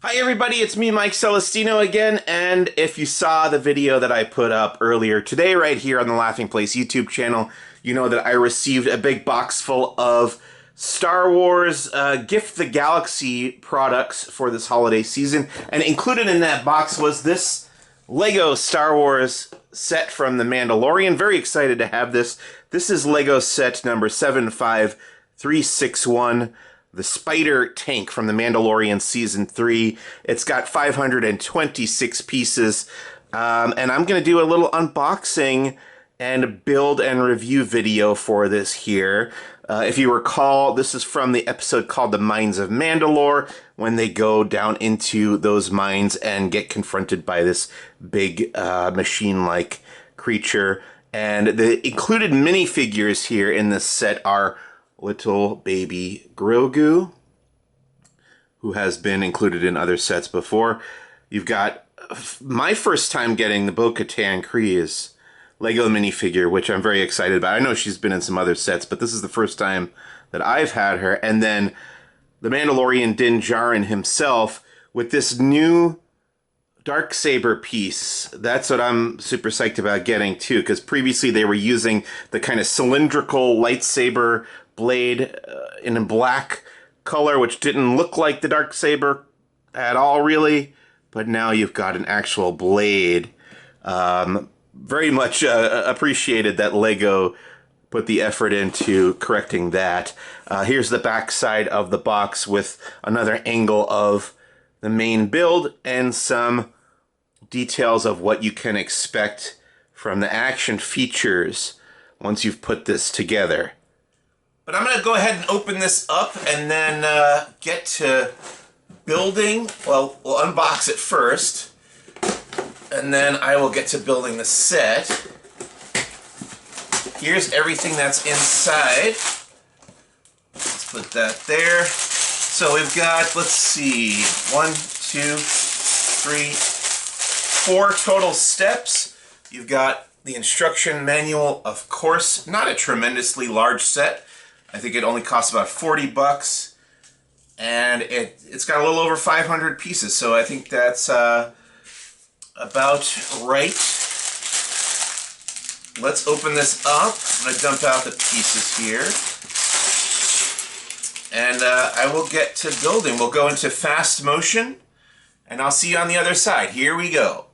Hi everybody, it's me, Mike Celestino again, and if you saw the video that I put up earlier today right here on the Laughing Place YouTube channel, you know that I received a big box full of Star Wars Gift the Galaxy products for this holiday season, and included in that box was this Lego Star Wars set from The Mandalorian. Very excited to have this. This is Lego set number 75361. The Spider Tank from The Mandalorian Season 3. It's got 526 pieces. And I'm going to do a little unboxing and build and review video for this here. If you recall, this is from the episode called The Mines of Mandalore, when they go down into those mines and get confronted by this big machine-like creature. And the included minifigures here in this set are little baby Grogu, who has been included in other sets before. You've got my first time getting the Bo-Katan Kryze Lego minifigure, which I'm very excited about. I know she's been in some other sets, but this is the first time that I've had her. And then the Mandalorian Din Djarin himself with this new Darksaber piece. That's what I'm super psyched about getting too, because previously they were using the kind of cylindrical lightsaber blade in a black color, which didn't look like the Darksaber at all, really. But now you've got an actual blade. Very much appreciated that Lego put the effort into correcting that. Here's the back side of the box with another angle of the main build and some details of what you can expect from the action features once you've put this together. But I'm going to go ahead and open this up and then get to building. Well, we'll unbox it first, and then I will get to building the set. Here's everything that's inside. Let's put that there. So we've got, let's see, 1, 2, 3, 4 total steps. You've got the instruction manual, of course, not a tremendously large set. I think it only costs about 40 bucks, and it's got a little over 500 pieces, so I think that's about right. Let's open this up. I'm going to dump out the pieces here, and I will get to building. We'll go into fast motion, and I'll see you on the other side. Here we go.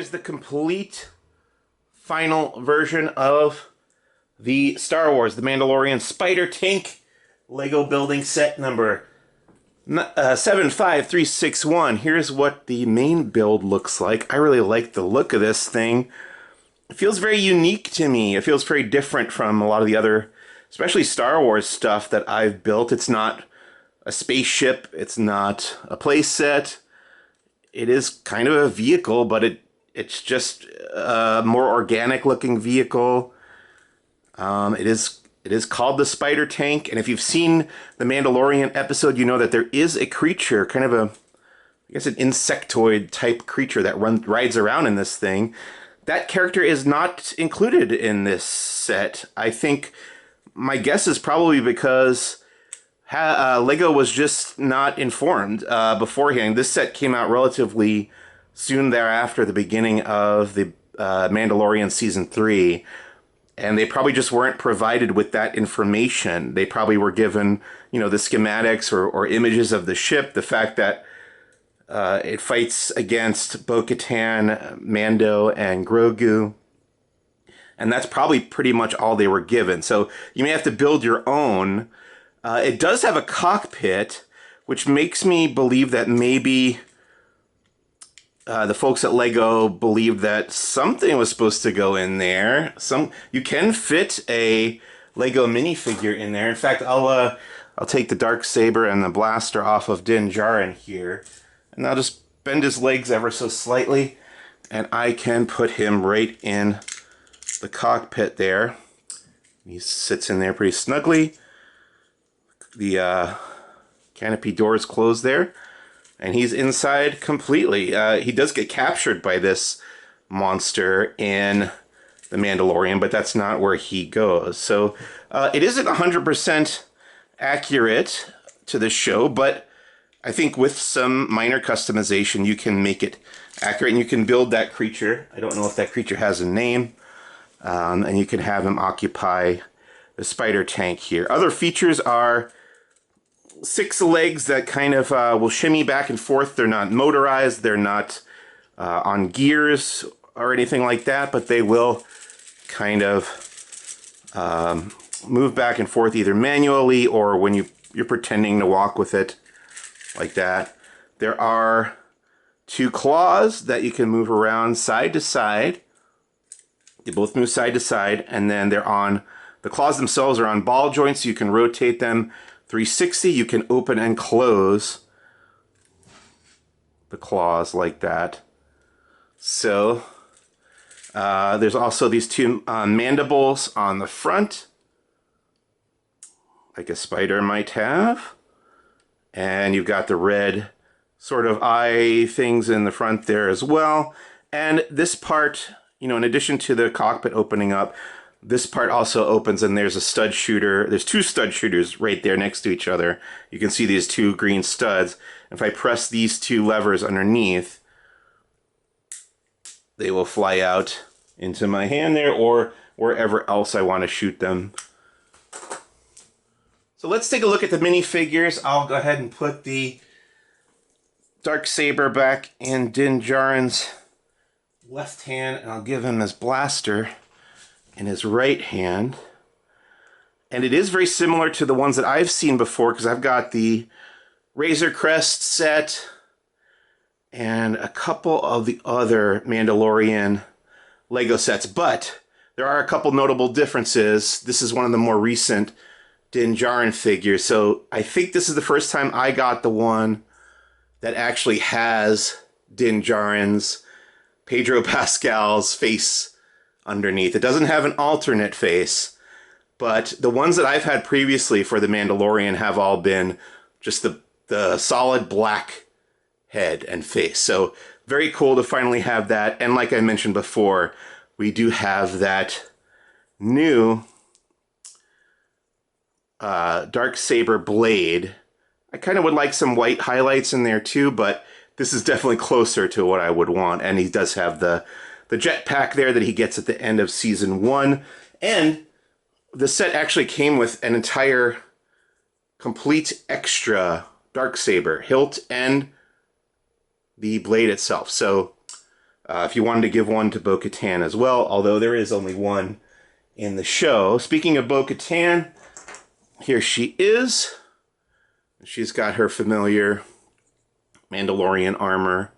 here's the complete final version of the Star Wars The Mandalorian Spider Tank Lego building set number 75361. Here's what the main build looks like. I really like the look of this thing. It feels very unique to me. It feels very different from a lot of the other, especially Star Wars stuff that I've built. It's not a spaceship. It's not a playset. It is kind of a vehicle, but it's just a more organic looking vehicle. It is called the Spider Tank, and if you've seen the Mandalorian episode, you know that there is a creature, kind of a, I guess an insectoid type creature that rides around in this thing. That character is not included in this set. I think my guess is probably because Lego was just not informed beforehand. This set came out relatively soon thereafter, the beginning of the Mandalorian Season 3, and they probably just weren't provided with that information. They probably were given, you know, the schematics or images of the ship, the fact that it fights against Bo-Katan, Mando, and Grogu. And that's probably pretty much all they were given. So you may have to build your own. It does have a cockpit, which makes me believe that maybe the folks at Lego believed that something was supposed to go in there. You can fit a Lego minifigure in there. In fact, I'll take the Darksaber and the blaster off of Din Djarin here. And I'll just bend his legs ever so slightly, and I can put him right in the cockpit there. He sits in there pretty snugly. The canopy doors closed there, and he's inside completely. He does get captured by this monster in The Mandalorian, but that's not where he goes. So it isn't 100% accurate to the show, but I think with some minor customization, you can make it accurate, and you can build that creature. I don't know if that creature has a name, and you can have him occupy the spider tank here. Other features are 6 legs that kind of will shimmy back and forth. They're not motorized, they're not on gears or anything like that, but they will kind of move back and forth either manually or when you're pretending to walk with it, like that. There are 2 claws that you can move around side to side. They both move side to side, and then the claws themselves are on ball joints, so you can rotate them 360. You can open and close the claws like that. So there's also these 2 mandibles on the front, like a spider might have. And you've got the red sort of eye things in the front there as well. And this part, you know, in addition to the cockpit opening up, this part also opens, and there's a stud shooter. There's 2 stud shooters right there next to each other. You can see these 2 green studs. If I press these 2 levers underneath, they will fly out into my hand there or wherever else I want to shoot them. So let's take a look at the minifigures. I'll go ahead and put the Darksaber back in Din Djarin's left hand, and I'll give him his blaster in his right hand. And it is very similar to the ones that I've seen before, because I've got the Razor Crest set and a couple of the other Mandalorian Lego sets. But there are a couple notable differences. This is one of the more recent Din Djarin figures. So I think this is the first time I got the one that actually has Din Djarin's, Pedro Pascal's face underneath. It doesn't have an alternate face, but the ones that I've had previously for The Mandalorian have all been just the solid black head and face. So very cool to finally have that. And like I mentioned before, we do have that new Darksaber blade. I kind of would like some white highlights in there too, but this is definitely closer to what I would want. And he does have the jetpack there that he gets at the end of Season 1. And the set actually came with an entire complete extra Darksaber hilt and the blade itself. So if you wanted to give one to Bo-Katan as well, although there is only one in the show. Speaking of Bo-Katan, here she is. She's got her familiar Mandalorian armor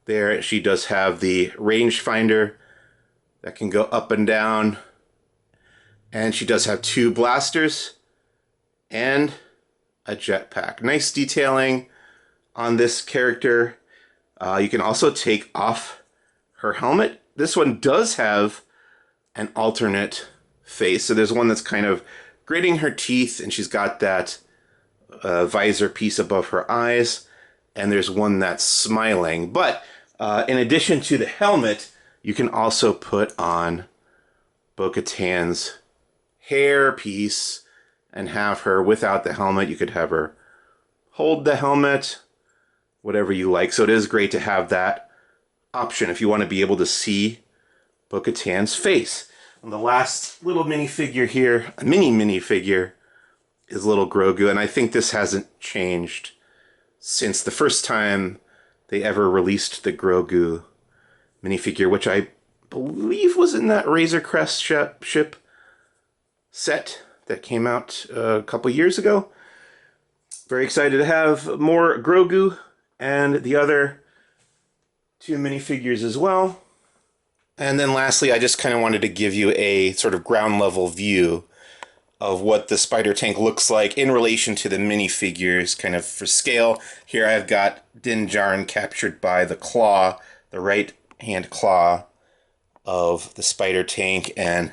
there. She does have the rangefinder that can go up and down. And she does have 2 blasters and a jetpack. Nice detailing on this character. You can also take off her helmet. This one does have an alternate face. So there's one that's kind of gritting her teeth, and she's got that visor piece above her eyes. And there's one that's smiling. But in addition to the helmet, you can also put on Bo-Katan's hair piece and have her without the helmet. You could have her hold the helmet, whatever you like. So it is great to have that option if you want to be able to see Bo-Katan's face. And the last little minifigure here, a mini minifigure, is little Grogu, and I think this hasn't changed since the first time they ever released the Grogu minifigure, which I believe was in that Razor Crest ship set that came out a couple years ago. Very excited to have more Grogu and the other 2 minifigures as well. And then lastly, I just kind of wanted to give you a sort of ground level view of what the spider tank looks like in relation to the minifigures, kind of for scale. Here I've got Din Djarin captured by the claw, the right hand claw of the spider tank, and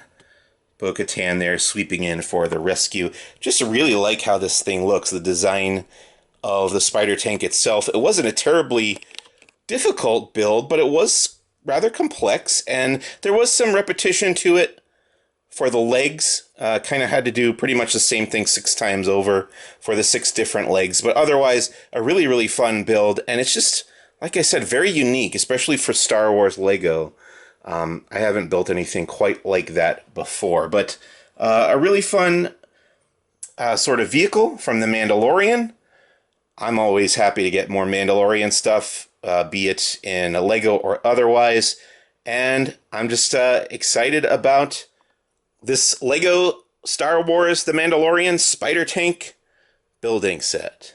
Bo-Katan there sweeping in for the rescue. Just really like how this thing looks, the design of the spider tank itself. It wasn't a terribly difficult build, but it was rather complex, and there was some repetition to it. For the legs, kind of had to do pretty much the same thing 6 times over for the 6 different legs. But otherwise, a really, really fun build. And it's just, like I said, very unique, especially for Star Wars Lego. I haven't built anything quite like that before. But a really fun sort of vehicle from The Mandalorian. I'm always happy to get more Mandalorian stuff, be it in a Lego or otherwise. And I'm just excited about this Lego Star Wars The Mandalorian Spider Tank building set.